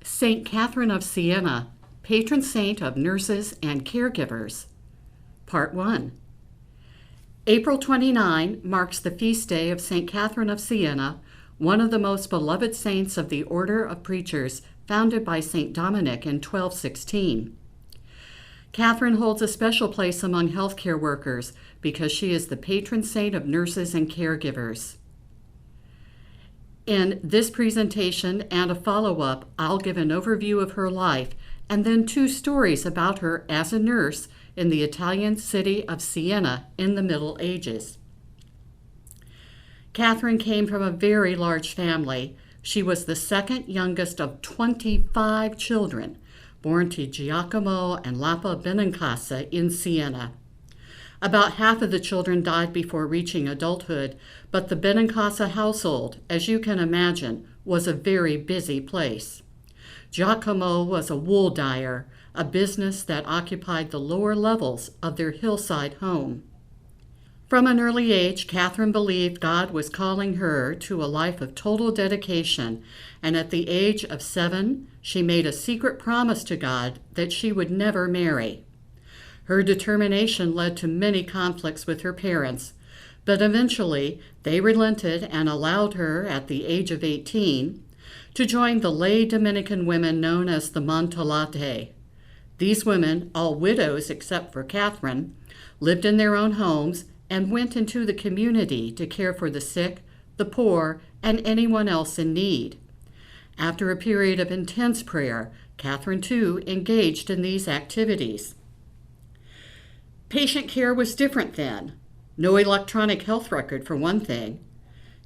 Saint Catherine of Siena, patron saint of nurses and caregivers. Part 1. April 29 marks the feast day of Saint Catherine of Siena, one of the most beloved saints of the Order of Preachers founded by Saint Dominic in 1216. Catherine holds a special place among healthcare workers because she is the patron saint of nurses and caregivers. In this presentation and a follow-up, I'll give an overview of her life and then 2 stories about her as a nurse in the Italian city of Siena in the Middle Ages. Catherine came from a very large family. She was the second youngest of 25 children, born to Giacomo and Lapa Benincasa in Siena. About half of the children died before reaching adulthood, but the Benincasa household, as you can imagine, was a very busy place. Giacomo was a wool dyer, a business that occupied the lower levels of their hillside home. From an early age, Catherine believed God was calling her to a life of total dedication, and at the age of 7, she made a secret promise to God that she would never marry. Her determination led to many conflicts with her parents, but eventually they relented and allowed her, at the age of 18, to join the lay Dominican women known as the Montolate. These women, all widows except for Catherine, lived in their own homes and went into the community to care for the sick, the poor, and anyone else in need. After a period of intense prayer, Catherine too engaged in these activities. Patient care was different then. No electronic health record, for one thing.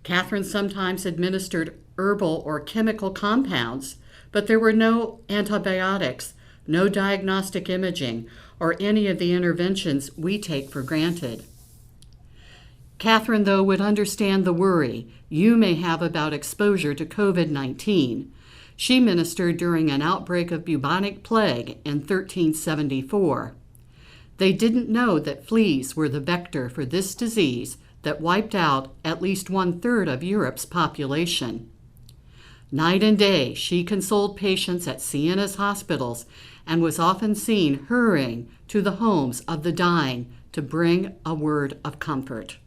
Catherine sometimes administered herbal or chemical compounds, but there were no antibiotics, no diagnostic imaging, or any of the interventions we take for granted. Catherine, though, would understand the worry you may have about exposure to COVID-19. She ministered during an outbreak of bubonic plague in 1374. They didn't know that fleas were the vector for this disease that wiped out at least 1/3 of Europe's population. Night and day, she consoled patients at Siena's hospitals and was often seen hurrying to the homes of the dying to bring a word of comfort.